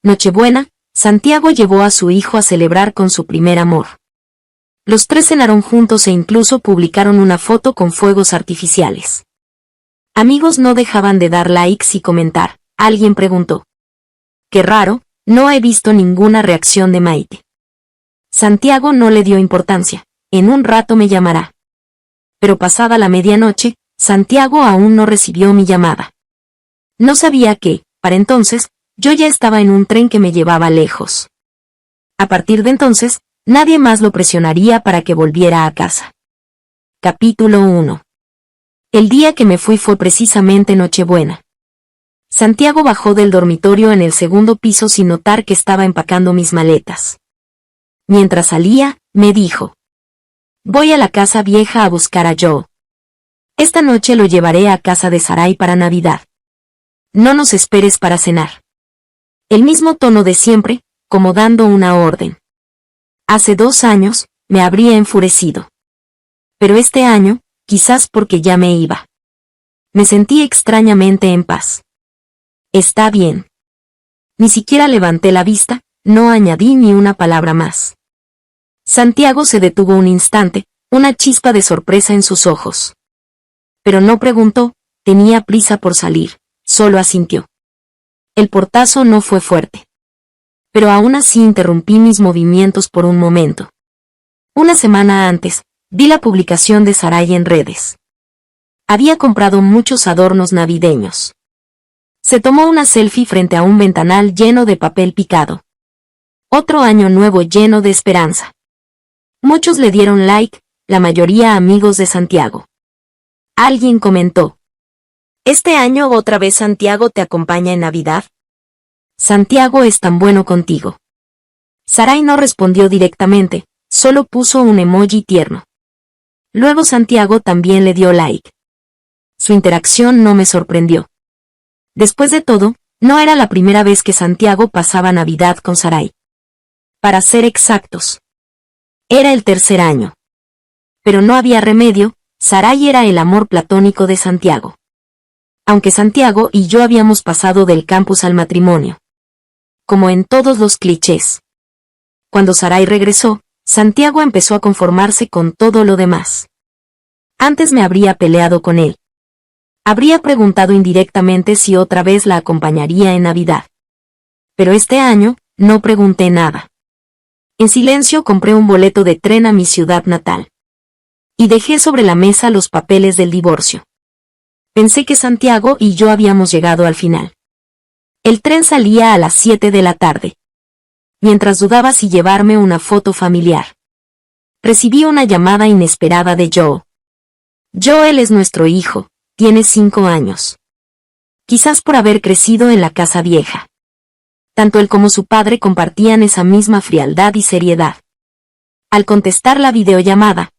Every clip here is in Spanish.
Nochebuena, Santiago llevó a su hijo a celebrar con su primer amor. Los tres cenaron juntos e incluso publicaron una foto con fuegos artificiales. Amigos no dejaban de dar likes y comentar. Alguien preguntó: «Qué raro, no he visto ninguna reacción de Maite». Santiago no le dio importancia. «En un rato me llamará». Pero pasada la medianoche, Santiago aún no recibió mi llamada. No sabía que, para entonces, yo ya estaba en un tren que me llevaba lejos. A partir de entonces, nadie más lo presionaría para que volviera a casa. Capítulo 1. El día que me fui fue precisamente Nochebuena. Santiago bajó del dormitorio en el segundo piso sin notar que estaba empacando mis maletas. Mientras salía, me dijo: «Voy a la casa vieja a buscar a Joe. Esta noche lo llevaré a casa de Sarai para Navidad. No nos esperes para cenar». El mismo tono de siempre, como dando una orden. Hace 2 años, me habría enfurecido. Pero este año, quizás porque ya me iba. Me sentí extrañamente en paz. «Está bien». Ni siquiera levanté la vista, no añadí ni una palabra más. Santiago se detuvo un instante, una chispa de sorpresa en sus ojos. Pero no preguntó, tenía prisa por salir, solo asintió. El portazo no fue fuerte. Pero aún así interrumpí mis movimientos por un momento. Una semana antes, vi la publicación de Sarai en redes. Había comprado muchos adornos navideños. Se tomó una selfie frente a un ventanal lleno de papel picado. Otro año nuevo lleno de esperanza. Muchos le dieron like, la mayoría amigos de Santiago. Alguien comentó: «¿Este año otra vez Santiago te acompaña en Navidad? Santiago es tan bueno contigo». Sarai no respondió directamente, solo puso un emoji tierno. Luego Santiago también le dio like. Su interacción no me sorprendió. Después de todo, no era la primera vez que Santiago pasaba Navidad con Sarai. Para ser exactos, era el 3er año. Pero no había remedio, Sarai era el amor platónico de Santiago. Aunque Santiago y yo habíamos pasado del campus al matrimonio. Como en todos los clichés. Cuando Sarai regresó, Santiago empezó a conformarse con todo lo demás. Antes me habría peleado con él. Habría preguntado indirectamente si otra vez la acompañaría en Navidad. Pero este año, no pregunté nada. En silencio compré un boleto de tren a mi ciudad natal. Y dejé sobre la mesa los papeles del divorcio. Pensé que Santiago y yo habíamos llegado al final. El tren salía a las 7 de la tarde. Mientras dudaba si llevarme una foto familiar, recibí una llamada inesperada de Joe. Joel es nuestro hijo, tiene 5 años. Quizás por haber crecido en la casa vieja. Tanto él como su padre compartían esa misma frialdad y seriedad. Al contestar la videollamada,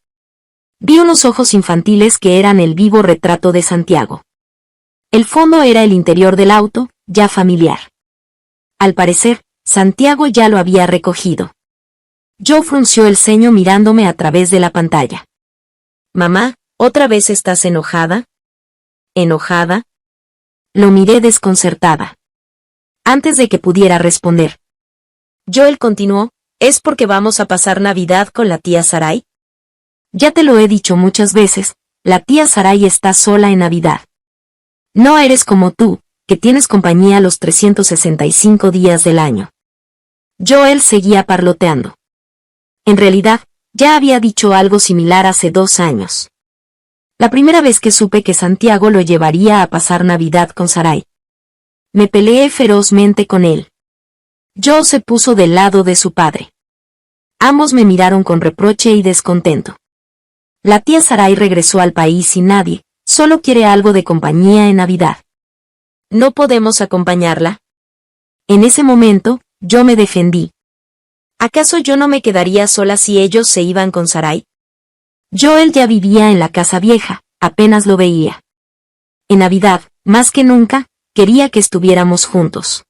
vi unos ojos infantiles que eran el vivo retrato de Santiago. El fondo era el interior del auto, ya familiar. Al parecer, Santiago ya lo había recogido. Joe frunció el ceño mirándome a través de la pantalla. «Mamá, ¿otra vez estás enojada?» «¿Enojada?» Lo miré desconcertada. Antes de que pudiera responder, Joel continuó: «¿Es porque vamos a pasar Navidad con la tía Sarai?» «Ya te lo he dicho muchas veces, la tía Sarai está sola en Navidad. No eres como tú, que tienes compañía los 365 días del año». Joel seguía parloteando. En realidad, ya había dicho algo similar hace 2 años. La primera vez que supe que Santiago lo llevaría a pasar Navidad con Sarai. Me peleé ferozmente con él. Joe se puso del lado de su padre. Ambos me miraron con reproche y descontento. La tía Sarai regresó al país sin nadie, solo quiere algo de compañía en Navidad. ¿No podemos acompañarla? En ese momento, yo me defendí. ¿Acaso yo no me quedaría sola si ellos se iban con Sarai? Joel ya vivía en la casa vieja, apenas lo veía. En Navidad, más que nunca, quería que estuviéramos juntos.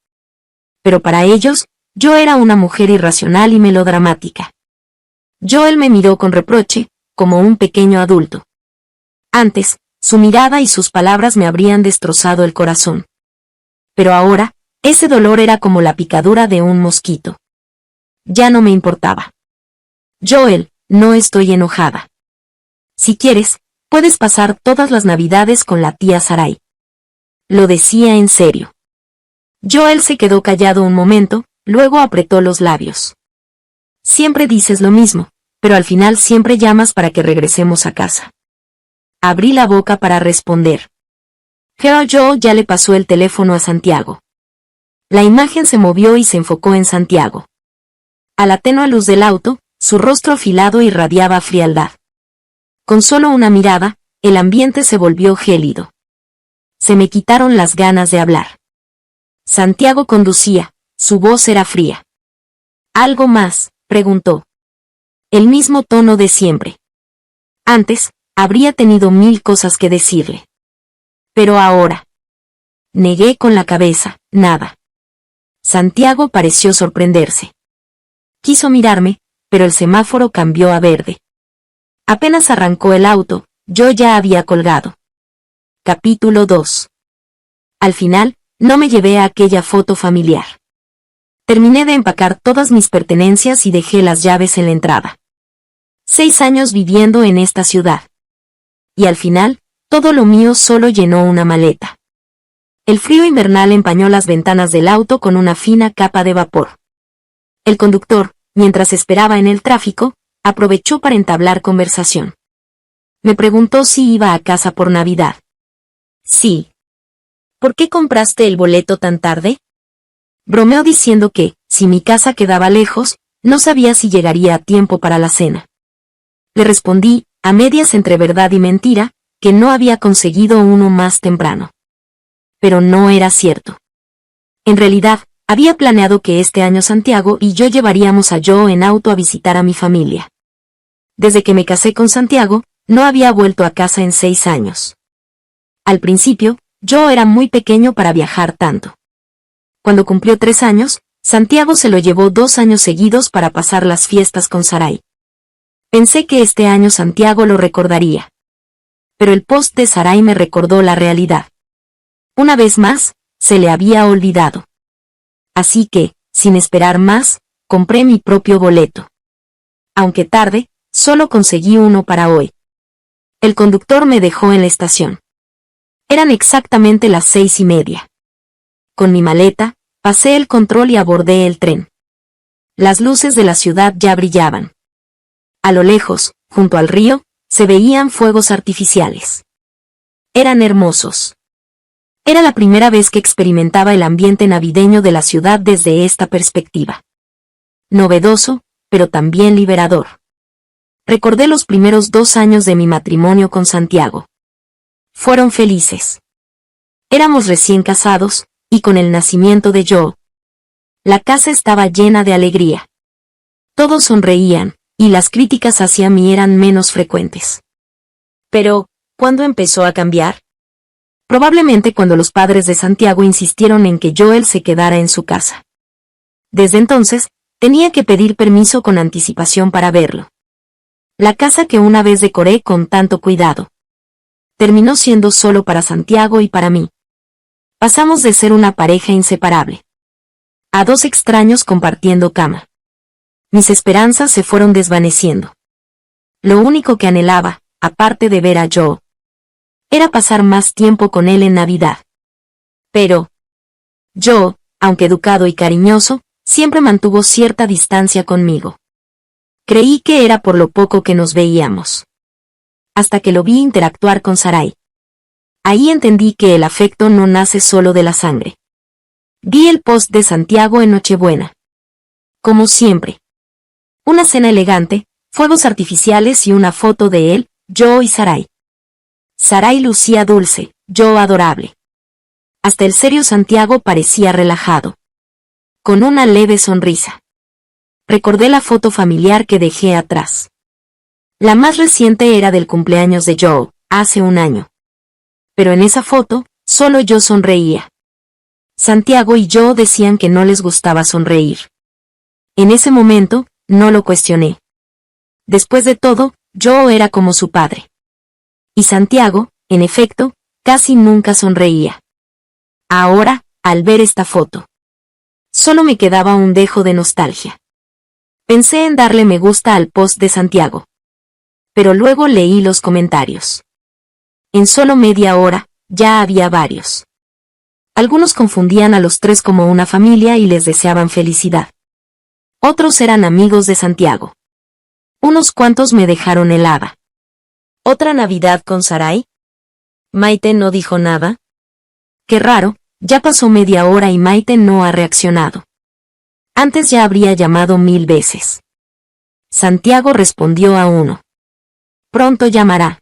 Pero para ellos, yo era una mujer irracional y melodramática. Joel me miró con reproche, como un pequeño adulto. Antes, su mirada y sus palabras me habrían destrozado el corazón. Pero ahora, Ese dolor era como la picadura de un mosquito. Ya no me importaba. Joel, no estoy enojada. Si quieres, puedes pasar todas las Navidades con la tía Sarai. Lo decía en serio. Joel se quedó callado un momento, luego apretó los labios. Siempre dices lo mismo, pero al final siempre llamas para que regresemos a casa. Abrí la boca para responder. Pero Joe ya le pasó el teléfono a Santiago. La imagen se movió y se enfocó en Santiago. A la tenue luz del auto, su rostro afilado irradiaba frialdad. Con solo una mirada, el ambiente se volvió gélido. Se me quitaron las ganas de hablar. Santiago conducía, su voz era fría. ¿Algo más?, preguntó. El mismo tono de siempre. Antes, habría tenido 1000 cosas que decirle. Pero ahora. Negué con la cabeza, nada. Santiago pareció sorprenderse. Quiso mirarme, pero el semáforo cambió a verde. Apenas arrancó el auto, yo ya había colgado. Capítulo 2. Al final, no me llevé a aquella foto familiar. Terminé de empacar todas mis pertenencias y dejé las llaves en la entrada. 6 años viviendo en esta ciudad. Y al final, todo lo mío solo llenó una maleta. El frío invernal empañó las ventanas del auto con una fina capa de vapor. El conductor, mientras esperaba en el tráfico, aprovechó para entablar conversación. Me preguntó si iba a casa por Navidad. Sí. ¿Por qué compraste el boleto tan tarde? Bromeó diciendo que, si mi casa quedaba lejos, no sabía si llegaría a tiempo para la cena. Le respondí, a medias entre verdad y mentira, que no había conseguido uno más temprano. Pero no era cierto. En realidad, había planeado que este año Santiago y yo llevaríamos a Joe en auto a visitar a mi familia. Desde que me casé con Santiago, no había vuelto a casa en 6 años. Al principio, Joe era muy pequeño para viajar tanto. Cuando cumplió 3 años, Santiago se lo llevó 2 años seguidos para pasar las fiestas con Sarai. Pensé que este año Santiago lo recordaría. Pero el post de Sarai me recordó la realidad. Una vez más, se le había olvidado. Así que, sin esperar más, compré mi propio boleto. Aunque tarde, solo conseguí uno para hoy. El conductor me dejó en la estación. Eran exactamente las 6:30. Con mi maleta, pasé el control y abordé el tren. Las luces de la ciudad ya brillaban. A lo lejos, junto al río, se veían fuegos artificiales. Eran hermosos. Era la primera vez que experimentaba el ambiente navideño de la ciudad desde esta perspectiva. Novedoso, pero también liberador. Recordé los primeros 2 años de mi matrimonio con Santiago. Fueron felices. Éramos recién casados, y con el nacimiento de Joe, la casa estaba llena de alegría. Todos sonreían, y las críticas hacia mí eran menos frecuentes. Pero, ¿cuándo empezó a cambiar? Probablemente cuando los padres de Santiago insistieron en que Joel se quedara en su casa. Desde entonces, tenía que pedir permiso con anticipación para verlo. La casa que una vez decoré con tanto cuidado terminó siendo solo para Santiago y para mí. Pasamos de ser una pareja inseparable a 2 extraños compartiendo cama. Mis esperanzas se fueron desvaneciendo. Lo único que anhelaba, aparte de ver a Joe, era pasar más tiempo con él en Navidad. Pero Joe, aunque educado y cariñoso, siempre mantuvo cierta distancia conmigo. Creí que era por lo poco que nos veíamos. Hasta que lo vi interactuar con Sarai. Ahí entendí que el afecto no nace solo de la sangre. Vi el post de Santiago en Nochebuena. Como siempre. Una cena elegante, fuegos artificiales y una foto de él, Joe y Sarai. Sarai lucía dulce, Joe adorable. Hasta el serio Santiago parecía relajado. Con una leve sonrisa. Recordé la foto familiar que dejé atrás. La más reciente era del cumpleaños de Joe, hace 1 año. Pero en esa foto, solo yo sonreía. Santiago y Joe decían que no les gustaba sonreír. En ese momento, no lo cuestioné. Después de todo, Joe era como su padre. Y Santiago, en efecto, casi nunca sonreía. Ahora, al ver esta foto, Solo me quedaba un dejo de nostalgia. Pensé en darle me gusta al post de Santiago. Pero luego leí los comentarios. En solo media hora, ya había varios. Algunos confundían a los tres como una familia y les deseaban felicidad. Otros eran amigos de Santiago. Unos cuantos me dejaron helada. ¿Otra Navidad con Sarai? Maite no dijo nada. Qué raro, ya pasó media hora y Maite no ha reaccionado. Antes ya habría llamado 1000 veces. Santiago respondió a uno. Pronto llamará.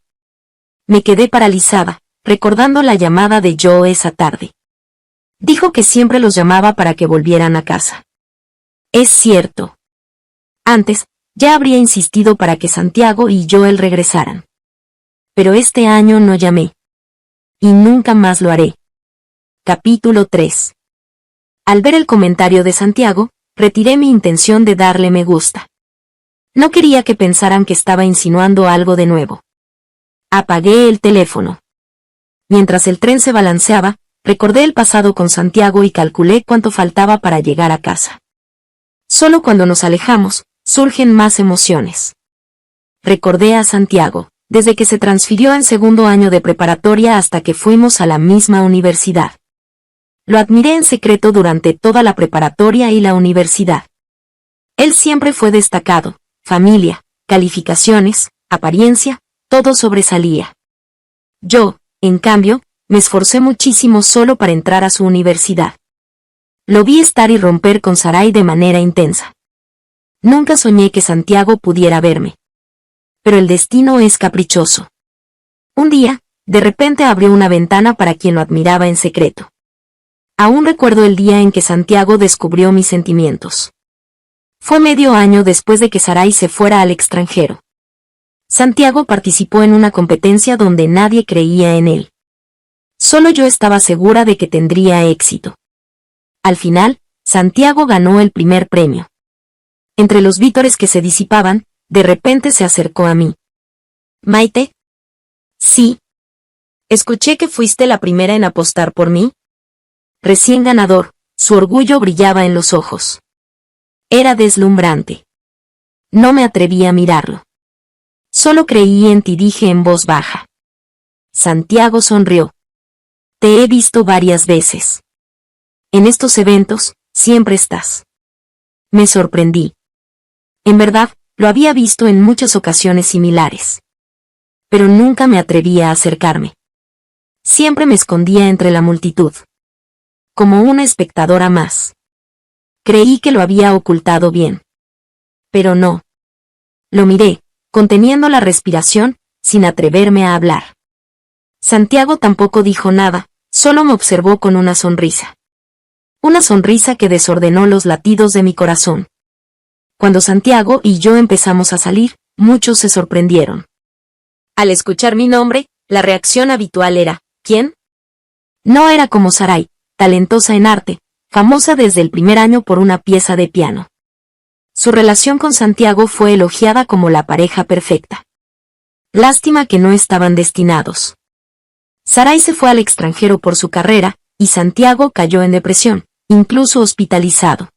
Me quedé paralizada, recordando la llamada de Joe esa tarde. Dijo que siempre los llamaba para que volvieran a casa. Es cierto. Antes, ya habría insistido para que Santiago y Joel regresaran. Pero este año no llamé. Y nunca más lo haré. Capítulo 3. Al ver el comentario de Santiago, retiré mi intención de darle me gusta. No quería que pensaran que estaba insinuando algo de nuevo. Apagué el teléfono. Mientras el tren se balanceaba, recordé el pasado con Santiago y calculé cuánto faltaba para llegar a casa. Solo cuando nos alejamos, surgen más emociones. Recordé a Santiago, desde que se transfirió en segundo año de preparatoria hasta que fuimos a la misma universidad. Lo admiré en secreto durante toda la preparatoria y la universidad. Él siempre fue destacado, familia, calificaciones, apariencia, todo sobresalía. Yo, en cambio, me esforcé muchísimo solo para entrar a su universidad. Lo vi estar y romper con Sarai de manera intensa. Nunca soñé que Santiago pudiera verme. Pero el destino es caprichoso. Un día, de repente abrió una ventana para quien lo admiraba en secreto. Aún recuerdo el día en que Santiago descubrió mis sentimientos. Fue medio año después de que Sarai se fuera al extranjero. Santiago participó en una competencia donde nadie creía en él. Solo yo estaba segura de que tendría éxito. Al final, Santiago ganó el primer premio. Entre los vítores que se disipaban, de repente se acercó a mí. ¿Maite? Sí. Escuché que fuiste la primera en apostar por mí. Recién ganador, su orgullo brillaba en los ojos. Era deslumbrante. No me atreví a mirarlo. Solo creí en ti, dije en voz baja. Santiago sonrió. Te he visto varias veces. En estos eventos, siempre estás. Me sorprendí. En verdad, lo había visto en muchas ocasiones similares. Pero nunca me atrevía a acercarme. Siempre me escondía entre la multitud. Como una espectadora más. Creí que lo había ocultado bien. Pero no. Lo miré, conteniendo la respiración, sin atreverme a hablar. Santiago tampoco dijo nada, solo me observó con una sonrisa. Una sonrisa que desordenó los latidos de mi corazón. Cuando Santiago y yo empezamos a salir, muchos se sorprendieron. Al escuchar mi nombre, la reacción habitual era, ¿quién? No era como Sarai, talentosa en arte, famosa desde el primer año por una pieza de piano. Su relación con Santiago fue elogiada como la pareja perfecta. Lástima que no estaban destinados. Sarai se fue al extranjero por su carrera, y Santiago cayó en depresión, incluso hospitalizado.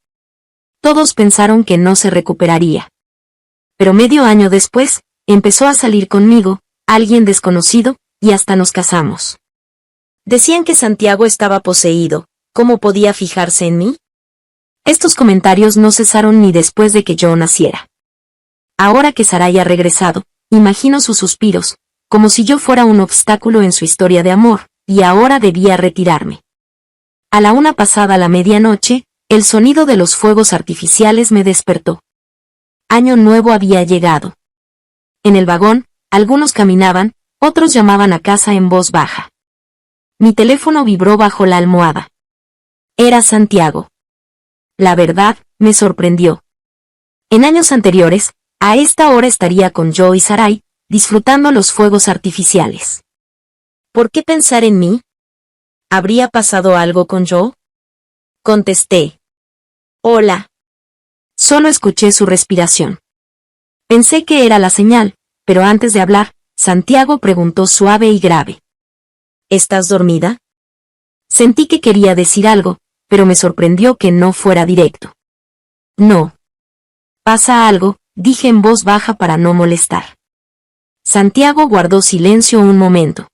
Todos pensaron que no se recuperaría. Pero medio año después, empezó a salir conmigo, alguien desconocido, y hasta nos casamos. Decían que Santiago estaba poseído, ¿cómo podía fijarse en mí? Estos comentarios no cesaron ni después de que yo naciera. Ahora que Sarai ha regresado, imagino sus suspiros, como si yo fuera un obstáculo en su historia de amor, y ahora debía retirarme. A la 1 pasada la medianoche, el sonido de los fuegos artificiales me despertó. Año nuevo había llegado. En el vagón, algunos caminaban, otros llamaban a casa en voz baja. Mi teléfono vibró bajo la almohada. Era Santiago. La verdad, me sorprendió. En años anteriores, a esta hora estaría con Joe y Sarai, disfrutando los fuegos artificiales. ¿Por qué pensar en mí? ¿Habría pasado algo con Joe? Contesté. Hola. Solo escuché su respiración. Pensé que era la señal, pero antes de hablar, Santiago preguntó suave y grave. ¿Estás dormida? Sentí que quería decir algo, pero me sorprendió que no fuera directo. No. ¿Pasa algo?, dije en voz baja para no molestar. Santiago guardó silencio un momento.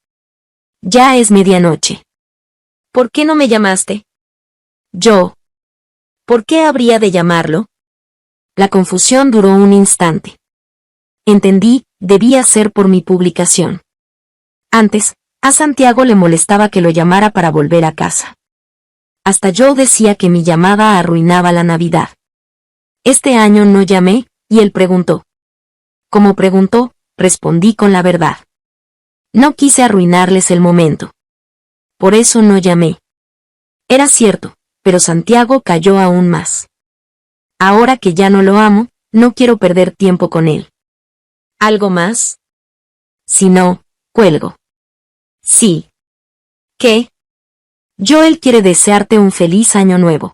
Ya es medianoche. ¿Por qué no me llamaste? Yo. ¿Por qué habría de llamarlo? La confusión duró un instante. Entendí, debía ser por mi publicación. Antes, a Santiago le molestaba que lo llamara para volver a casa. Hasta yo decía que mi llamada arruinaba la Navidad. Este año no llamé, y él preguntó. Como preguntó, respondí con la verdad. No quise arruinarles el momento. Por eso no llamé. Era cierto, pero Santiago calló aún más. Ahora que ya no lo amo, no quiero perder tiempo con él. ¿Algo más? Si no, cuelgo. Sí. ¿Qué? Joel quiere desearte un feliz año nuevo.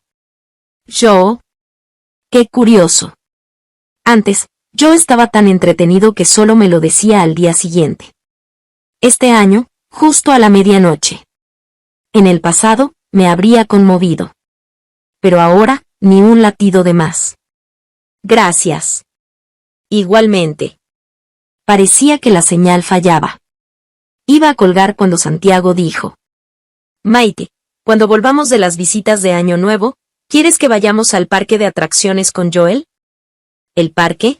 ¿Yo? Qué curioso. Antes, yo estaba tan entretenido que solo me lo decía al día siguiente. Este año, justo a la medianoche. En el pasado, me habría conmovido. Pero ahora, ni un latido de más. Gracias. Igualmente. Parecía que la señal fallaba. Iba a colgar cuando Santiago dijo. Maite, cuando volvamos de las visitas de Año Nuevo, ¿quieres que vayamos al parque de atracciones con Joel? ¿El parque?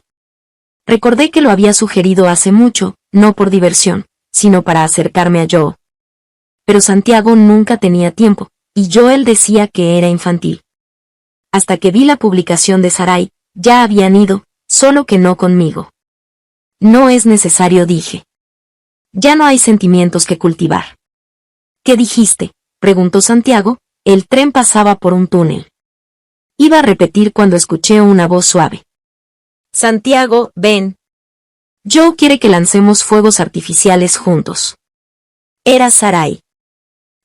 Recordé que lo había sugerido hace mucho, no por diversión, sino para acercarme a Joe. Pero Santiago nunca tenía tiempo, y Joel decía que era infantil. Hasta que vi la publicación de Sarai, ya habían ido, solo que no conmigo. No es necesario, dije. Ya no hay sentimientos que cultivar. ¿Qué dijiste?, preguntó Santiago. El tren pasaba por un túnel. Iba a repetir cuando escuché una voz suave. Santiago, ven. Joe quiere que lancemos fuegos artificiales juntos. Era Sarai.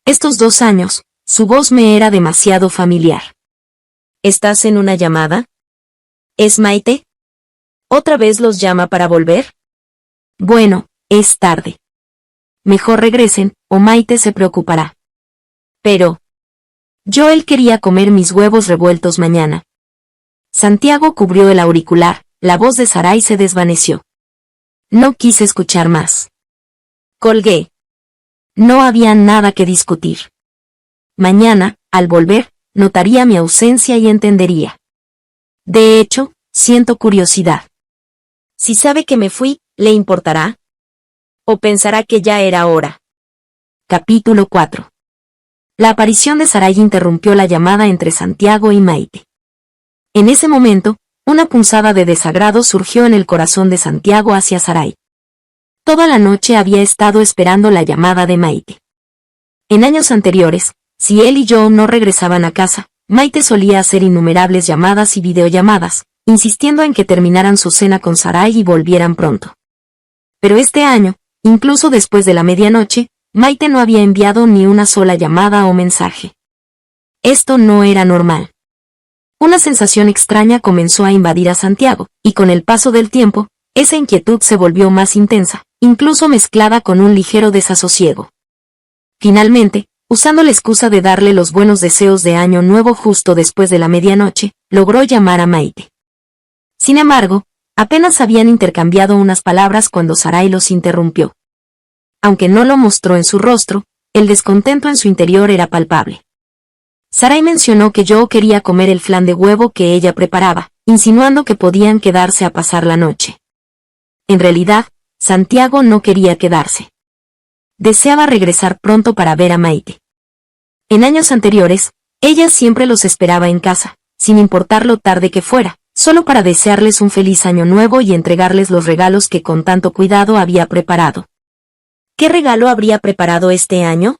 Estos 2 años, su voz me era demasiado familiar. ¿Estás en una llamada? ¿Es Maite? ¿Otra vez los llama para volver? Bueno, es tarde. Mejor regresen, o Maite se preocupará. Pero... Joel quería comer mis huevos revueltos mañana. Santiago cubrió el auricular, la voz de Sarai se desvaneció. No quise escuchar más. Colgué. No había nada que discutir. Mañana, al volver, notaría mi ausencia y entendería. De hecho, siento curiosidad. Si sabe que me fui, ¿le importará? ¿O pensará que ya era hora? Capítulo 4. La aparición de Sarai interrumpió la llamada entre Santiago y Maite. En ese momento, una punzada de desagrado surgió en el corazón de Santiago hacia Sarai. Toda la noche había estado esperando la llamada de Maite. En años anteriores, si él y yo no regresaban a casa, Maite solía hacer innumerables llamadas y videollamadas, insistiendo en que terminaran su cena con Sarai y volvieran pronto. Pero este año, incluso después de la medianoche, Maite no había enviado ni una sola llamada o mensaje. Esto no era normal. Una sensación extraña comenzó a invadir a Santiago, y con el paso del tiempo, esa inquietud se volvió más intensa, incluso mezclada con un ligero desasosiego. Finalmente, usando la excusa de darle los buenos deseos de Año Nuevo justo después de la medianoche, logró llamar a Maite. Sin embargo, apenas habían intercambiado unas palabras cuando Sarai los interrumpió. Aunque no lo mostró en su rostro, el descontento en su interior era palpable. Sarai mencionó que yo quería comer el flan de huevo que ella preparaba, insinuando que podían quedarse a pasar la noche. En realidad, Santiago no quería quedarse. Deseaba regresar pronto para ver a Maite. En años anteriores, ella siempre los esperaba en casa, sin importar lo tarde que fuera, solo para desearles un feliz año nuevo y entregarles los regalos que con tanto cuidado había preparado. ¿Qué regalo habría preparado este año?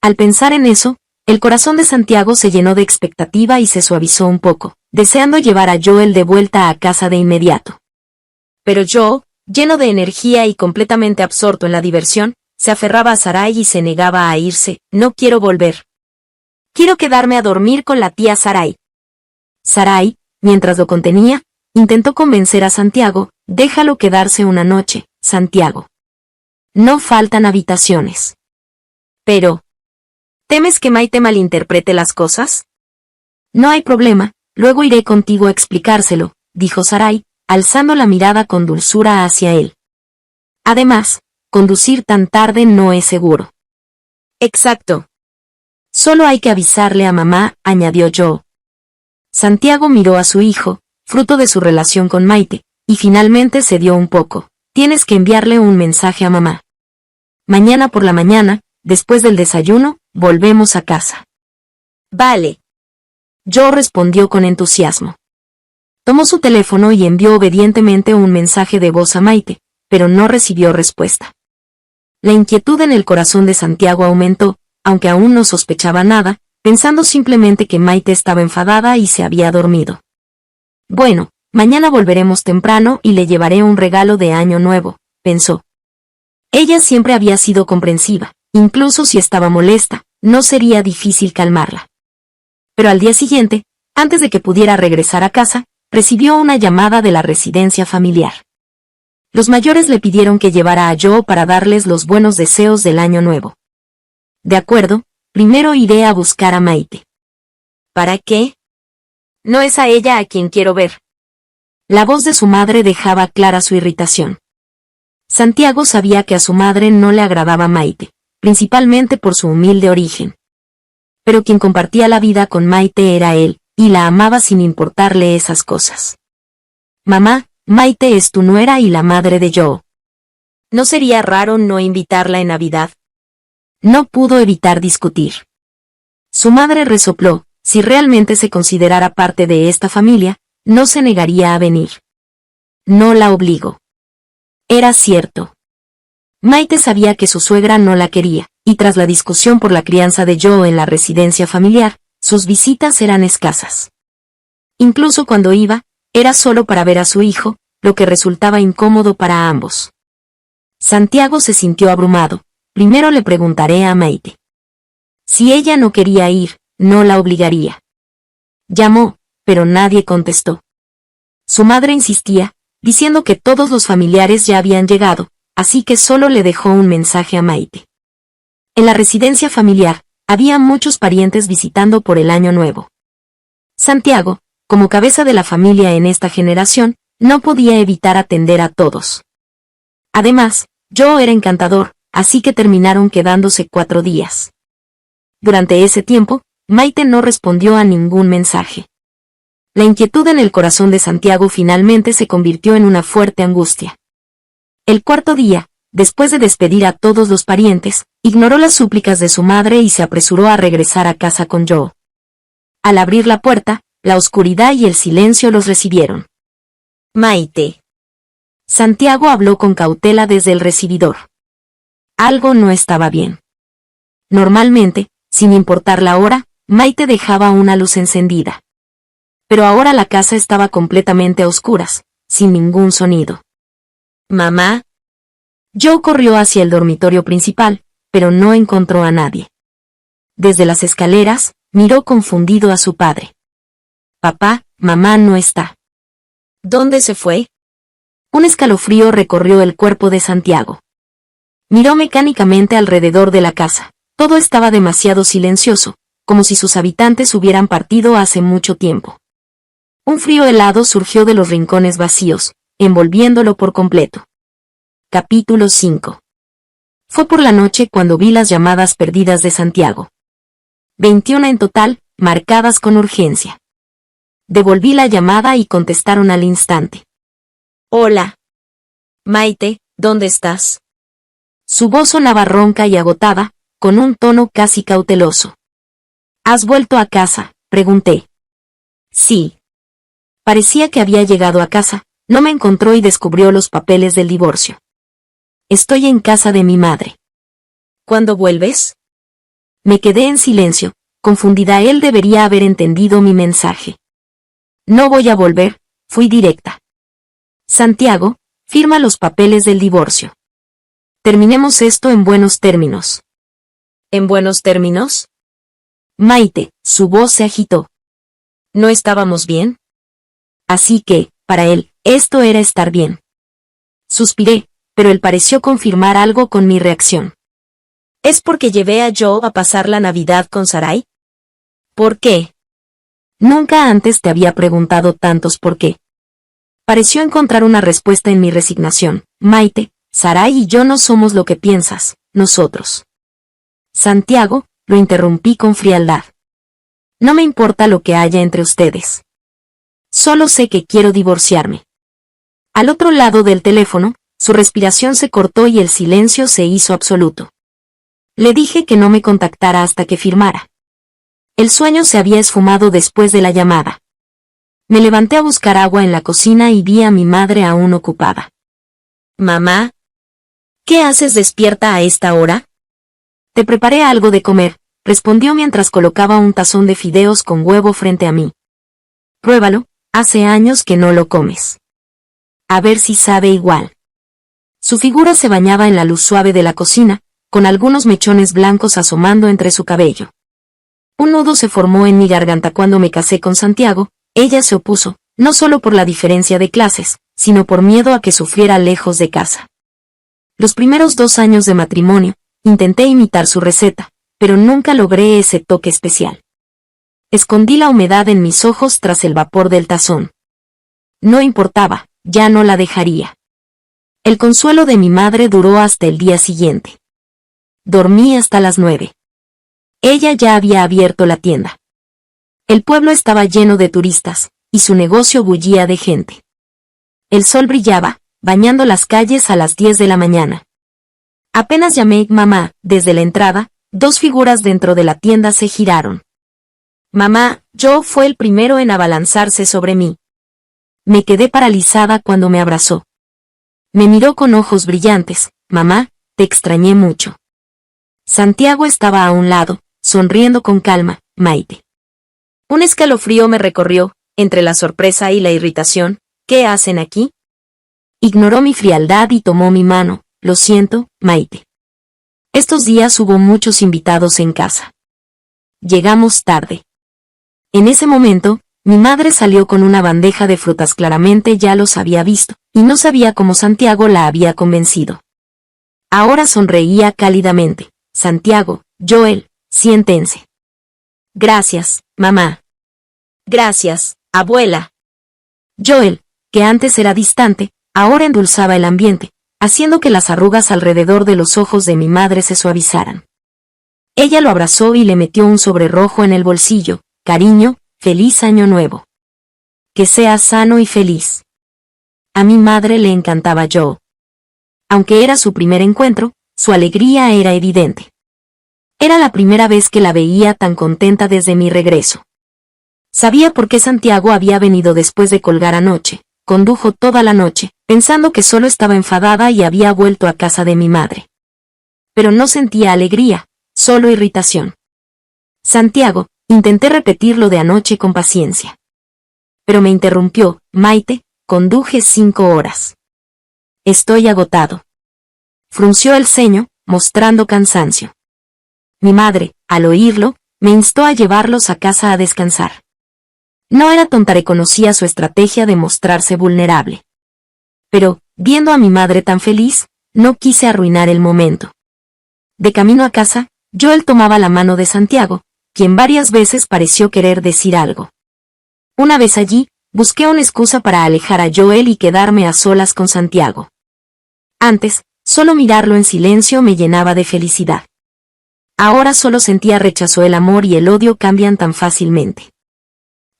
Al pensar en eso, el corazón de Santiago se llenó de expectativa y se suavizó un poco, deseando llevar a Joel de vuelta a casa de inmediato. Pero Joe, lleno de energía y completamente absorto en la diversión, se aferraba a Sarai y se negaba a irse. No quiero volver. Quiero quedarme a dormir con la tía Sarai. Sarai, mientras lo contenía, intentó convencer a Santiago. Déjalo quedarse una noche, Santiago. No faltan habitaciones. Pero... ¿Temes que Maite malinterprete las cosas? No hay problema, luego iré contigo a explicárselo, dijo Sarai, alzando la mirada con dulzura hacia él. Además, conducir tan tarde no es seguro. Exacto. Solo hay que avisarle a mamá, añadió Joe. Santiago miró a su hijo, fruto de su relación con Maite, y finalmente cedió un poco. Tienes que enviarle un mensaje a mamá. Mañana por la mañana, después del desayuno, volvemos a casa. Vale. Joe respondió con entusiasmo. Tomó su teléfono y envió obedientemente un mensaje de voz a Maite, pero no recibió respuesta. La inquietud en el corazón de Santiago aumentó, aunque aún no sospechaba nada, pensando simplemente que Maite estaba enfadada y se había dormido. Bueno, mañana volveremos temprano y le llevaré un regalo de Año Nuevo, pensó. Ella siempre había sido comprensiva, incluso si estaba molesta, no sería difícil calmarla. Pero al día siguiente, antes de que pudiera regresar a casa, recibió una llamada de la residencia familiar. Los mayores le pidieron que llevara a Joe para darles los buenos deseos del Año Nuevo. De acuerdo, primero iré a buscar a Maite. ¿Para qué? No es a ella a quien quiero ver. La voz de su madre dejaba clara su irritación. Santiago sabía que a su madre no le agradaba Maite, principalmente por su humilde origen. Pero quien compartía la vida con Maite era él, y la amaba sin importarle esas cosas. Mamá, Maite es tu nuera y la madre de Joe. ¿No sería raro no invitarla en Navidad? No pudo evitar discutir. Su madre resopló, si realmente se considerara parte de esta familia, no se negaría a venir. No la obligó. Era cierto. Maite sabía que su suegra no la quería, y tras la discusión por la crianza de Joe en la residencia familiar, sus visitas eran escasas. Incluso cuando iba, era solo para ver a su hijo, lo que resultaba incómodo para ambos. Santiago se sintió abrumado. Primero le preguntaré a Maite. Si ella no quería ir, no la obligaría. Llamó, pero nadie contestó. Su madre insistía, diciendo que todos los familiares ya habían llegado, así que solo le dejó un mensaje a Maite. En la residencia familiar, había muchos parientes visitando por el Año Nuevo. Santiago, como cabeza de la familia en esta generación, no podía evitar atender a todos. Además, Joe era encantador, así que terminaron quedándose 4 días. Durante ese tiempo, Maite no respondió a ningún mensaje. La inquietud en el corazón de Santiago finalmente se convirtió en una fuerte angustia. El 4.º día, después de despedir a todos los parientes, ignoró las súplicas de su madre y se apresuró a regresar a casa con Joe. Al abrir la puerta, la oscuridad y el silencio los recibieron. Maite. Santiago habló con cautela desde el recibidor. Algo no estaba bien. Normalmente, sin importar la hora, Maite dejaba una luz encendida. Pero ahora la casa estaba completamente a oscuras, sin ningún sonido. ¿Mamá? Joe corrió hacia el dormitorio principal, pero no encontró a nadie. Desde las escaleras, miró confundido a su padre. Papá, mamá no está. ¿Dónde se fue? Un escalofrío recorrió el cuerpo de Santiago. Miró mecánicamente alrededor de la casa. Todo estaba demasiado silencioso, como si sus habitantes hubieran partido hace mucho tiempo. Un frío helado surgió de los rincones vacíos, envolviéndolo por completo. Capítulo 5. Fue por la noche cuando vi las llamadas perdidas de Santiago. 21 en total, marcadas con urgencia. Devolví la llamada y contestaron al instante. Hola. Maite, ¿dónde estás? Su voz sonaba ronca y agotada, con un tono casi cauteloso. ¿Has vuelto a casa?, pregunté. Sí. Parecía que había llegado a casa, no me encontró y descubrió los papeles del divorcio. Estoy en casa de mi madre. ¿Cuándo vuelves? Me quedé en silencio, confundida. Él debería haber entendido mi mensaje. No voy a volver, fui directa. Santiago, firma los papeles del divorcio. Terminemos esto en buenos términos. ¿En buenos términos? Maite, su voz se agitó. ¿No estábamos bien? Así que, para él, esto era estar bien. Suspiré, pero él pareció confirmar algo con mi reacción. ¿Es porque llevé a Joe a pasar la Navidad con Sarai? ¿Por qué? Nunca antes te había preguntado tantos por qué. Pareció encontrar una respuesta en mi resignación. Maite, Sarai y yo no somos lo que piensas, nosotros. Santiago, lo interrumpí con frialdad. No me importa lo que haya entre ustedes. Solo sé que quiero divorciarme. Al otro lado del teléfono, su respiración se cortó y el silencio se hizo absoluto. Le dije que no me contactara hasta que firmara. El sueño se había esfumado después de la llamada. Me levanté a buscar agua en la cocina y vi a mi madre aún ocupada. Mamá, ¿qué haces despierta a esta hora? Te preparé algo de comer, respondió mientras colocaba un tazón de fideos con huevo frente a mí. Pruébalo, hace años que no lo comes. A ver si sabe igual. Su figura se bañaba en la luz suave de la cocina, con algunos mechones blancos asomando entre su cabello. Un nudo se formó en mi garganta cuando me casé con Santiago. Ella se opuso, no solo por la diferencia de clases, sino por miedo a que sufriera lejos de casa. Los primeros 2 años de matrimonio, intenté imitar su receta, pero nunca logré ese toque especial. Escondí la humedad en mis ojos tras el vapor del tazón. No importaba, ya no la dejaría. El consuelo de mi madre duró hasta el día siguiente. Dormí hasta las 9. Ella ya había abierto la tienda. El pueblo estaba lleno de turistas, y su negocio bullía de gente. El sol brillaba, bañando las calles a las 10 de la mañana. Apenas llamé mamá, desde la entrada, 2 figuras dentro de la tienda se giraron. Mamá, Joe fue el primero en abalanzarse sobre mí. Me quedé paralizada cuando me abrazó. Me miró con ojos brillantes. Mamá, te extrañé mucho. Santiago estaba a un lado, sonriendo con calma. Maite. Un escalofrío me recorrió, entre la sorpresa y la irritación. ¿Qué hacen aquí? Ignoró mi frialdad y tomó mi mano. Lo siento, Maite. Estos días hubo muchos invitados en casa. Llegamos tarde. En ese momento, mi madre salió con una bandeja de frutas. Claramente ya los había visto, y no sabía cómo Santiago la había convencido. Ahora sonreía cálidamente. Santiago, Joel, siéntense. Gracias, mamá. Gracias, abuela. Joel, que antes era distante, ahora endulzaba el ambiente, haciendo que las arrugas alrededor de los ojos de mi madre se suavizaran. Ella lo abrazó y le metió un sobre rojo en el bolsillo. Cariño, feliz año nuevo. Que seas sano y feliz. A mi madre le encantaba Joe. Aunque era su primer encuentro, su alegría era evidente. Era la primera vez que la veía tan contenta desde mi regreso. Sabía por qué Santiago había venido después de colgar anoche. Condujo toda la noche, pensando que solo estaba enfadada y había vuelto a casa de mi madre. Pero no sentía alegría, solo irritación. Santiago, intenté repetir lo de anoche con paciencia. Pero me interrumpió. Maite, conduje 5 horas. Estoy agotado. Frunció el ceño, mostrando cansancio. Mi madre, al oírlo, me instó a llevarlos a casa a descansar. No era tonta, reconocía su estrategia de mostrarse vulnerable. Pero, viendo a mi madre tan feliz, no quise arruinar el momento. De camino a casa, Joel tomaba la mano de Santiago, quien varias veces pareció querer decir algo. Una vez allí, busqué una excusa para alejar a Joel y quedarme a solas con Santiago. Antes, solo mirarlo en silencio me llenaba de felicidad. Ahora solo sentía rechazo. El amor y el odio cambian tan fácilmente.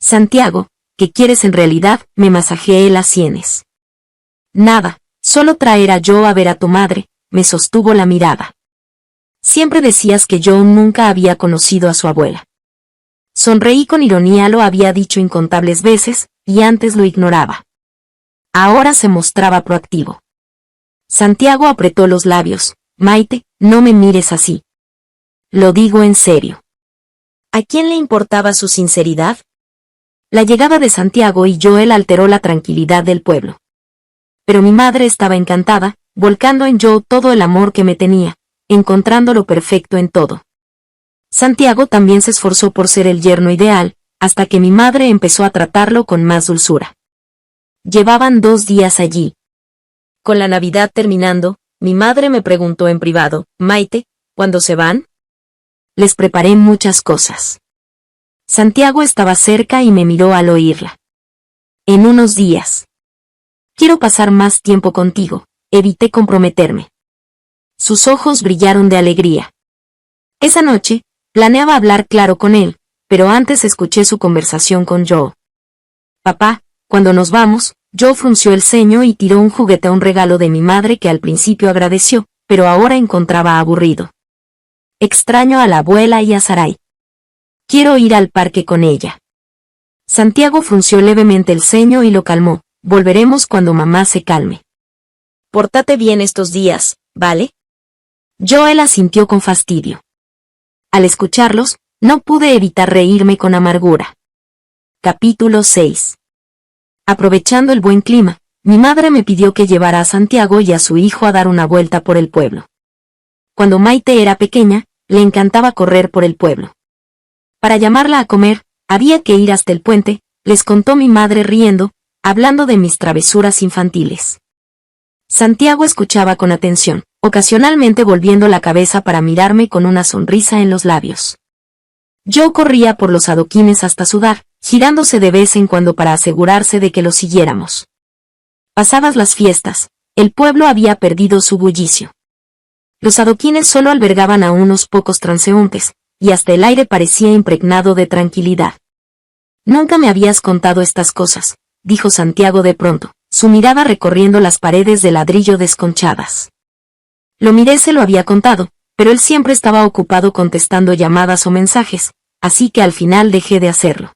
Santiago, ¿qué quieres en realidad? Me masajeé las sienes. Nada, solo traer a Joe a ver a tu madre, me sostuvo la mirada. Siempre decías que Joe nunca había conocido a su abuela. Sonreí con ironía, lo había dicho incontables veces, y antes lo ignoraba. Ahora se mostraba proactivo. Santiago apretó los labios. Maite, no me mires así. Lo digo en serio. ¿A quién le importaba su sinceridad? La llegada de Santiago y Joel alteró la tranquilidad del pueblo. Pero mi madre estaba encantada, volcando en Joe todo el amor que me tenía, encontrando lo perfecto en todo. Santiago también se esforzó por ser el yerno ideal, hasta que mi madre empezó a tratarlo con más dulzura. Llevaban 2 días allí. Con la Navidad terminando, mi madre me preguntó en privado, Maite, ¿Cuándo se van? Les preparé muchas cosas. Santiago estaba cerca y me miró al oírla. En unos días. Quiero pasar más tiempo contigo, evité comprometerme. Sus ojos brillaron de alegría. Esa noche, planeaba hablar claro con él, pero antes escuché su conversación con Joe. Papá, cuando nos vamos, Joe frunció el ceño y tiró un juguete a un regalo de mi madre que al principio agradeció, pero ahora encontraba aburrido. Extraño a la abuela y a Sarai. Quiero ir al parque con ella. Santiago frunció levemente el ceño y lo calmó. Volveremos cuando mamá se calme. Pórtate bien estos días, ¿vale? Joel asintió con fastidio. Al escucharlos, no pude evitar reírme con amargura. Capítulo 6. Aprovechando el buen clima, mi madre me pidió que llevara a Santiago y a su hijo a dar una vuelta por el pueblo. Cuando Maite era pequeña, le encantaba correr por el pueblo. Para llamarla a comer, había que ir hasta el puente, les contó mi madre riendo, hablando de mis travesuras infantiles. Santiago escuchaba con atención, ocasionalmente volviendo la cabeza para mirarme con una sonrisa en los labios. Yo corría por los adoquines hasta sudar, girándose de vez en cuando para asegurarse de que lo siguiéramos. Pasadas las fiestas, el pueblo había perdido su bullicio. Los adoquines solo albergaban a unos pocos transeúntes, y hasta el aire parecía impregnado de tranquilidad. Nunca me habías contado estas cosas, dijo Santiago de pronto, su mirada recorriendo las paredes de ladrillo desconchadas. Lo miré, se lo había contado, pero él siempre estaba ocupado contestando llamadas o mensajes, así que al final dejé de hacerlo.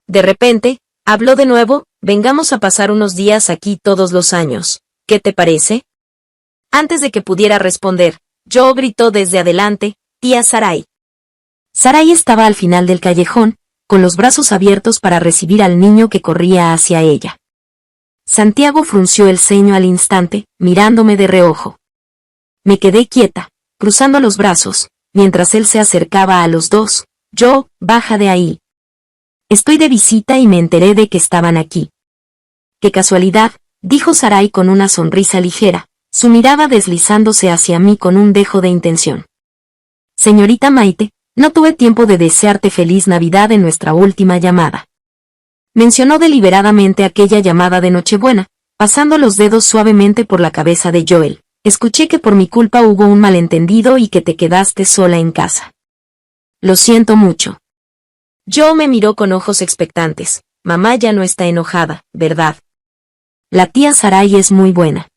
De repente, habló de nuevo, vengamos a pasar unos días aquí todos los años, ¿qué te parece? Antes de que pudiera responder, Joe gritó desde adelante, tía Sarai. Sarai estaba al final del callejón, con los brazos abiertos para recibir al niño que corría hacia ella. Santiago frunció el ceño al instante, mirándome de reojo. Me quedé quieta, cruzando los brazos, mientras él se acercaba a los dos. Joe, baja de ahí. Estoy de visita y me enteré de que estaban aquí. Qué casualidad, dijo Sarai con una sonrisa ligera, su mirada deslizándose hacia mí con un dejo de intención. Señorita Maite, no tuve tiempo de desearte feliz Navidad en nuestra última llamada. Mencionó deliberadamente aquella llamada de Nochebuena, pasando los dedos suavemente por la cabeza de Joel. Escuché que por mi culpa hubo un malentendido y que te quedaste sola en casa. Lo siento mucho. Joe me miró con ojos expectantes. Mamá ya no está enojada, ¿verdad? La tía Sarai es muy buena.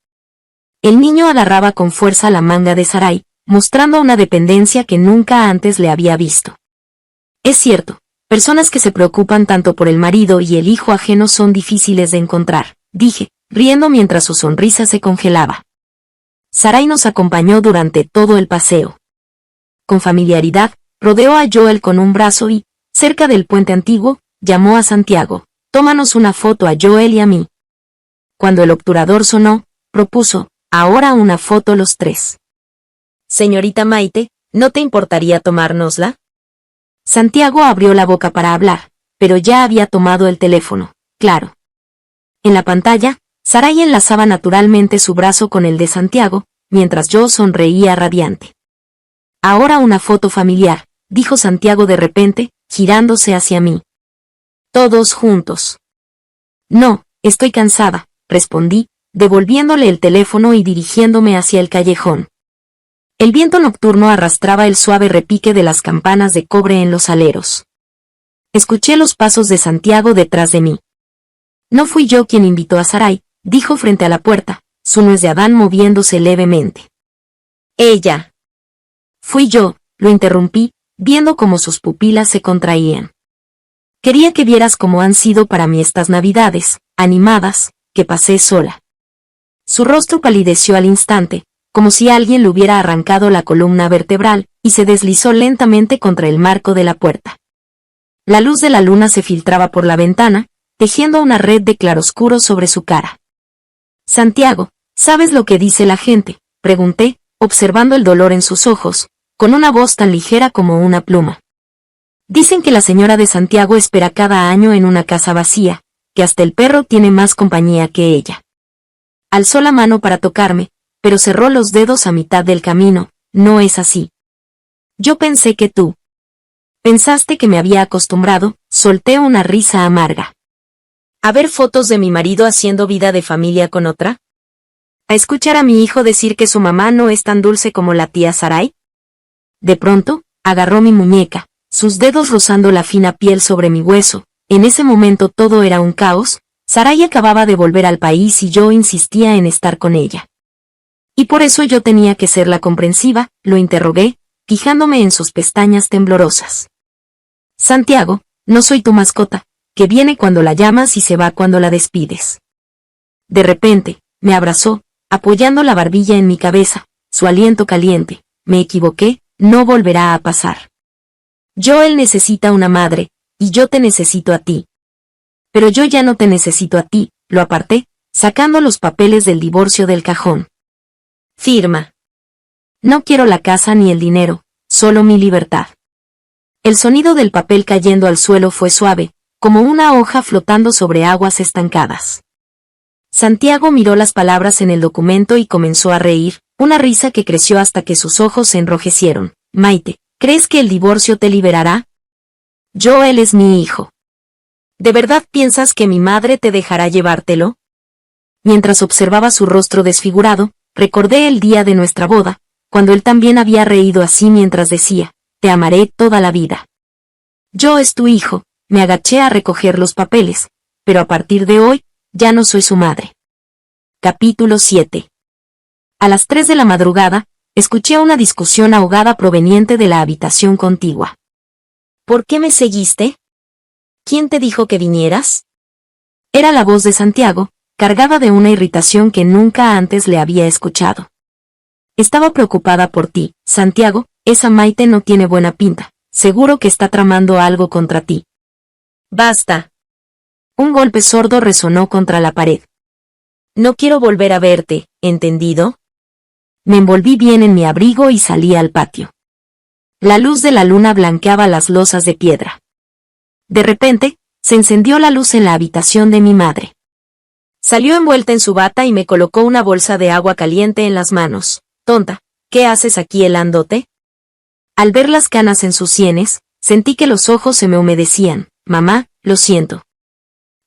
El niño agarraba con fuerza la manga de Sarai, mostrando una dependencia que nunca antes le había visto. Es cierto, personas que se preocupan tanto por el marido y el hijo ajeno son difíciles de encontrar, dije, riendo mientras su sonrisa se congelaba. Sarai nos acompañó durante todo el paseo. Con familiaridad, rodeó a Joel con un brazo y, cerca del puente antiguo, llamó a Santiago, tómanos una foto a Joel y a mí. Cuando el obturador sonó, propuso, ahora una foto los tres. Señorita Maite, ¿no te importaría tomárnosla? Santiago abrió la boca para hablar, pero ya había tomado el teléfono, claro. En la pantalla, Sarai enlazaba naturalmente su brazo con el de Santiago, mientras yo sonreía radiante. Ahora una foto familiar, dijo Santiago de repente, girándose hacia mí. Todos juntos. No, estoy cansada, respondí, devolviéndole el teléfono y dirigiéndome hacia el callejón. El viento nocturno arrastraba el suave repique de las campanas de cobre en los aleros. Escuché los pasos de Santiago detrás de mí. No fui yo quien invitó a Sarai, dijo frente a la puerta, su nuez de Adán moviéndose levemente. Ella. Fui yo, lo interrumpí, viendo cómo sus pupilas se contraían. Quería que vieras cómo han sido para mí estas Navidades, animadas, que pasé sola. Su rostro palideció al instante, como si alguien le hubiera arrancado la columna vertebral, y se deslizó lentamente contra el marco de la puerta. La luz de la luna se filtraba por la ventana, tejiendo una red de claroscuro sobre su cara. Santiago, ¿sabes lo que dice la gente?, pregunté, observando el dolor en sus ojos, con una voz tan ligera como una pluma. Dicen que la señora de Santiago espera cada año en una casa vacía, que hasta el perro tiene más compañía que ella. Alzó la mano para tocarme, pero cerró los dedos a mitad del camino. No es así, Yo pensé que tú. Pensaste que me había acostumbrado, solté una risa amarga. ¿A ver fotos de mi marido haciendo vida de familia con otra? ¿A escuchar a mi hijo decir que su mamá no es tan dulce como la tía Sarai? De pronto, agarró mi muñeca, sus dedos rozando la fina piel sobre mi hueso. En ese momento todo era un caos. Sarai acababa de volver al país y yo insistía en estar con ella. Y por eso yo tenía que ser la comprensiva, lo interrogué, fijándome en sus pestañas temblorosas. Santiago, no soy tu mascota, que viene cuando la llamas y se va cuando la despides. De repente, me abrazó, apoyando la barbilla en mi cabeza, su aliento caliente. Me equivoqué, no volverá a pasar. Joel necesita una madre, y yo te necesito a ti. Pero yo ya no te necesito a ti, lo aparté, sacando los papeles del divorcio del cajón. Firma. No quiero la casa ni el dinero, solo mi libertad. El sonido del papel cayendo al suelo fue suave, como una hoja flotando sobre aguas estancadas. Santiago miró las palabras en el documento y comenzó a reír, una risa que creció hasta que sus ojos se enrojecieron. Maite, ¿crees que el divorcio te liberará? Joel es mi hijo. ¿De verdad piensas que mi madre te dejará llevártelo? Mientras observaba su rostro desfigurado, recordé el día de nuestra boda, cuando él también había reído así mientras decía, te amaré toda la vida. Yo es tu hijo, me agaché a recoger los papeles, pero a partir de hoy, ya no soy su madre. Capítulo 7. A las 3 de la madrugada, escuché una discusión ahogada proveniente de la habitación contigua. ¿Por qué me seguiste? ¿Quién te dijo que vinieras? Era la voz de Santiago, cargada de una irritación que nunca antes le había escuchado. Estaba preocupada por ti, Santiago, esa Maite no tiene buena pinta, seguro que está tramando algo contra ti. Basta. Un golpe sordo resonó contra la pared. No quiero volver a verte, ¿entendido? Me envolví bien en mi abrigo y salí al patio. La luz de la luna blanqueaba las losas de piedra. De repente, se encendió la luz en la habitación de mi madre. Salió envuelta en su bata y me colocó una bolsa de agua caliente en las manos. Tonta, ¿qué haces aquí helándote? Al ver las canas en sus sienes, sentí que los ojos se me humedecían. Mamá, lo siento.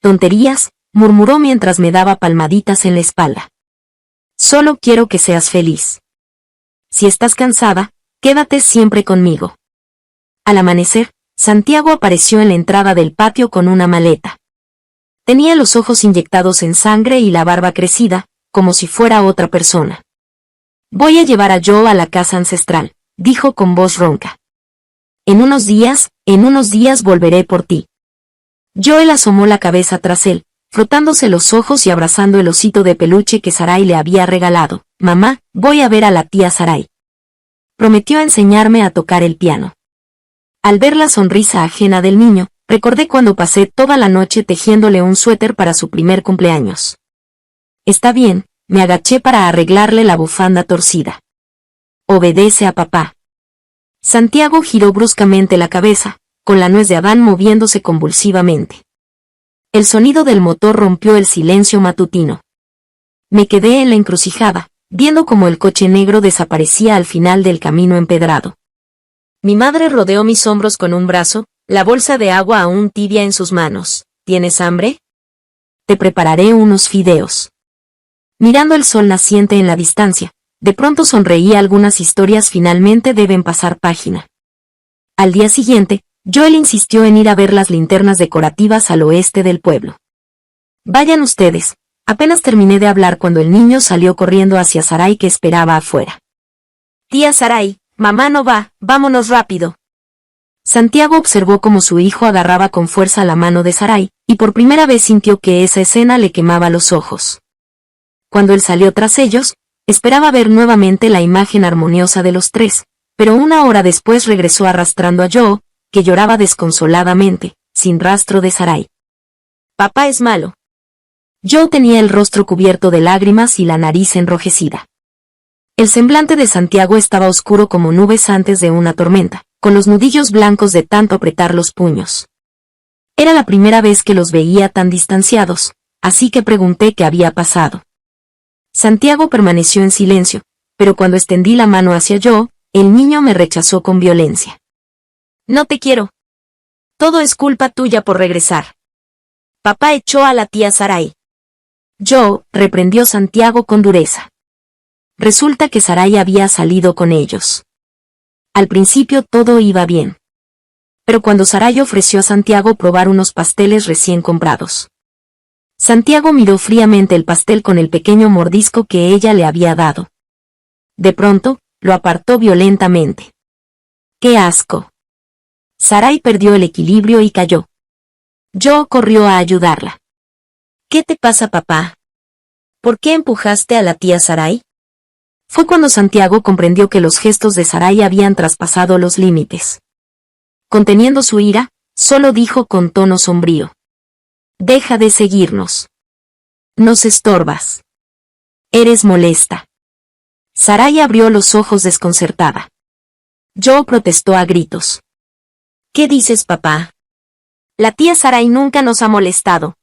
Tonterías, murmuró mientras me daba palmaditas en la espalda. Solo quiero que seas feliz. Si estás cansada, quédate siempre conmigo. Al amanecer, Santiago apareció en la entrada del patio con una maleta. Tenía los ojos inyectados en sangre y la barba crecida, como si fuera otra persona. Voy a llevar a Joe a la casa ancestral, dijo con voz ronca. En unos días volveré por ti. Joel asomó la cabeza tras él, frotándose los ojos y abrazando el osito de peluche que Sarai le había regalado. Mamá, voy a ver a la tía Sarai. Prometió enseñarme a tocar el piano. Al ver la sonrisa ajena del niño, recordé cuando pasé toda la noche tejiéndole un suéter para su primer cumpleaños. Está bien, me agaché para arreglarle la bufanda torcida. Obedece a papá. Santiago giró bruscamente la cabeza, con la nuez de Adán moviéndose convulsivamente. El sonido del motor rompió el silencio matutino. Me quedé en la encrucijada, viendo cómo el coche negro desaparecía al final del camino empedrado. Mi madre rodeó mis hombros con un brazo, la bolsa de agua aún tibia en sus manos. ¿Tienes hambre? Te prepararé unos fideos. Mirando el sol naciente en la distancia, de pronto sonreí. Algunas historias finalmente deben pasar página. Al día siguiente, Joel insistió en ir a ver las linternas decorativas al oeste del pueblo. Vayan ustedes. Apenas terminé de hablar cuando el niño salió corriendo hacia Sarai que esperaba afuera. Tía Sarai, mamá no va, vámonos rápido. Santiago observó cómo su hijo agarraba con fuerza la mano de Sarai, y por primera vez sintió que esa escena le quemaba los ojos. Cuando él salió tras ellos, esperaba ver nuevamente la imagen armoniosa de los tres, pero una hora después regresó arrastrando a Joe, que lloraba desconsoladamente, sin rastro de Sarai. Papá es malo. Joe tenía el rostro cubierto de lágrimas y la nariz enrojecida. El semblante de Santiago estaba oscuro como nubes antes de una tormenta, con los nudillos blancos de tanto apretar los puños. Era la primera vez que los veía tan distanciados, así que pregunté qué había pasado. Santiago permaneció en silencio, pero cuando extendí la mano hacia Joe, el niño me rechazó con violencia. No te quiero. Todo es culpa tuya por regresar. Papá echó a la tía Sarai. Yo, reprendió Santiago con dureza. Resulta que Sarai había salido con ellos. Al principio todo iba bien. Pero cuando Sarai ofreció a Santiago probar unos pasteles recién comprados. Santiago miró fríamente el pastel con el pequeño mordisco que ella le había dado. De pronto, lo apartó violentamente. ¡Qué asco! Sarai perdió el equilibrio y cayó. Joe corrió a ayudarla. ¿Qué te pasa, papá? ¿Por qué empujaste a la tía Sarai? Fue cuando Santiago comprendió que los gestos de Sarai habían traspasado los límites. Conteniendo su ira, solo dijo con tono sombrío. Deja de seguirnos. Nos estorbas. Eres molesta. Sarai abrió los ojos desconcertada. Joe protestó a gritos. ¿Qué dices, papá? La tía Sarai nunca nos ha molestado.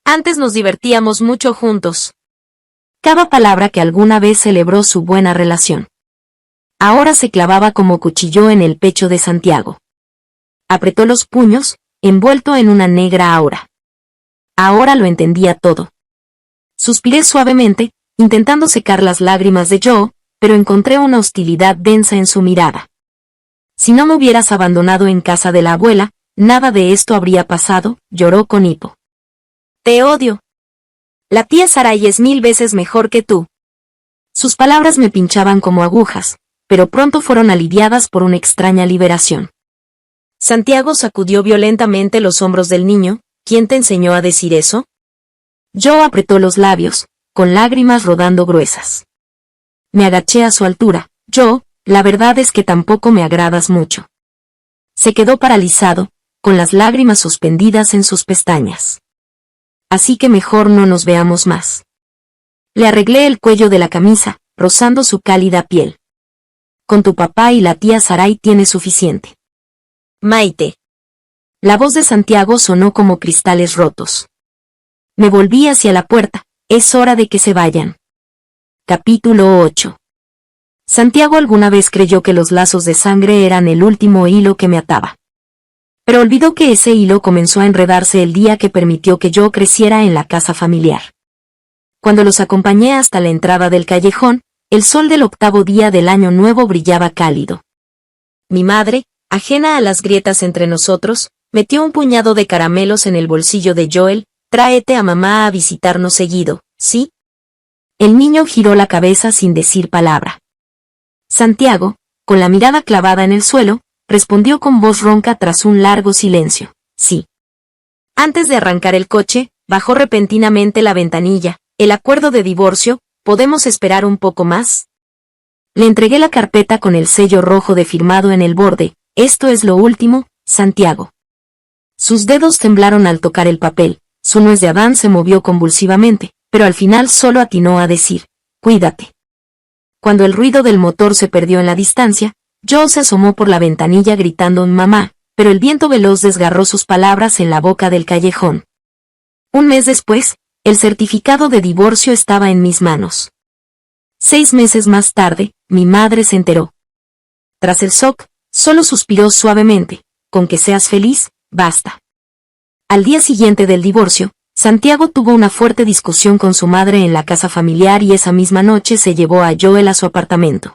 Antes nos divertíamos mucho juntos. Cada palabra que alguna vez celebró su buena relación. Ahora se clavaba como cuchillo en el pecho de Santiago. Apretó los puños, envuelto en una negra aura. Ahora lo entendía todo. Suspiré suavemente, intentando secar las lágrimas de Joe, pero encontré una hostilidad densa en su mirada. Si no me hubieras abandonado en casa de la abuela, nada de esto habría pasado, lloró con hipo. Te odio. La tía Sarai es 1000 veces mejor que tú. Sus palabras me pinchaban como agujas, pero pronto fueron aliviadas por una extraña liberación. Santiago sacudió violentamente los hombros del niño. ¿Quién te enseñó a decir eso? Joe apretó los labios, con lágrimas rodando gruesas. Me agaché a su altura. Joe, la verdad es que tampoco me agradas mucho. Se quedó paralizado, con las lágrimas suspendidas en sus pestañas. Así que mejor no nos veamos más. Le arreglé el cuello de la camisa, rozando su cálida piel. Con tu papá y la tía Sarai tienes suficiente. Maite. La voz de Santiago sonó como cristales rotos. Me volví hacia la puerta. Es hora de que se vayan. Capítulo 8. Santiago alguna vez creyó que los lazos de sangre eran el último hilo que me ataba. Pero olvidó que ese hilo comenzó a enredarse el día que permitió que yo creciera en la casa familiar. Cuando los acompañé hasta la entrada del callejón, el sol del 8º día del año nuevo brillaba cálido. Mi madre, ajena a las grietas entre nosotros, metió un puñado de caramelos en el bolsillo de Joel. Tráete a mamá a visitarnos seguido, ¿sí? El niño giró la cabeza sin decir palabra. Santiago, con la mirada clavada en el suelo, respondió con voz ronca tras un largo silencio, sí. Antes de arrancar el coche, bajó repentinamente la ventanilla. El acuerdo de divorcio, ¿podemos esperar un poco más? Le entregué la carpeta con el sello rojo de firmado en el borde. Esto es lo último, Santiago. Sus dedos temblaron al tocar el papel. Su nuez de Adán se movió convulsivamente, pero al final solo atinó a decir, cuídate. Cuando el ruido del motor se perdió en la distancia, Joe se asomó por la ventanilla gritando mamá, pero el viento veloz desgarró sus palabras en la boca del callejón. Un mes después, el certificado de divorcio estaba en mis manos. 6 meses más tarde, mi madre se enteró. Tras el shock, solo suspiró suavemente, con que seas feliz, basta. Al día siguiente del divorcio, Santiago tuvo una fuerte discusión con su madre en la casa familiar y esa misma noche se llevó a Joel a su apartamento.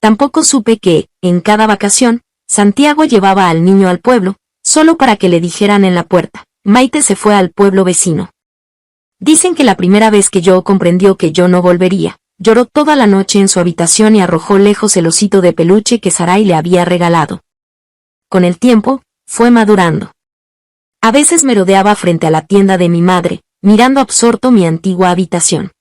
Tampoco supe que, en cada vacación, Santiago llevaba al niño al pueblo, solo para que le dijeran en la puerta, Maite se fue al pueblo vecino. Dicen que la primera vez que Joe comprendió que yo no volvería, lloró toda la noche en su habitación y arrojó lejos el osito de peluche que Sarai le había regalado. Con el tiempo, fue madurando. A veces merodeaba frente a la tienda de mi madre, mirando absorto mi antigua habitación.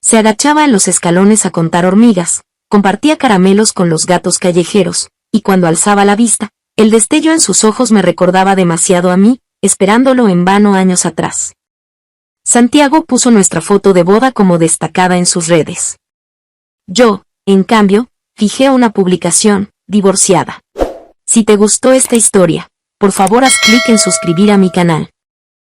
Se agachaba en los escalones a contar hormigas, compartía caramelos con los gatos callejeros, y cuando alzaba la vista, el destello en sus ojos me recordaba demasiado a mí, esperándolo en vano años atrás. Santiago puso nuestra foto de boda como destacada en sus redes. Yo, en cambio, fijé una publicación, divorciada. Si te gustó esta historia, por favor haz clic en suscribir a mi canal.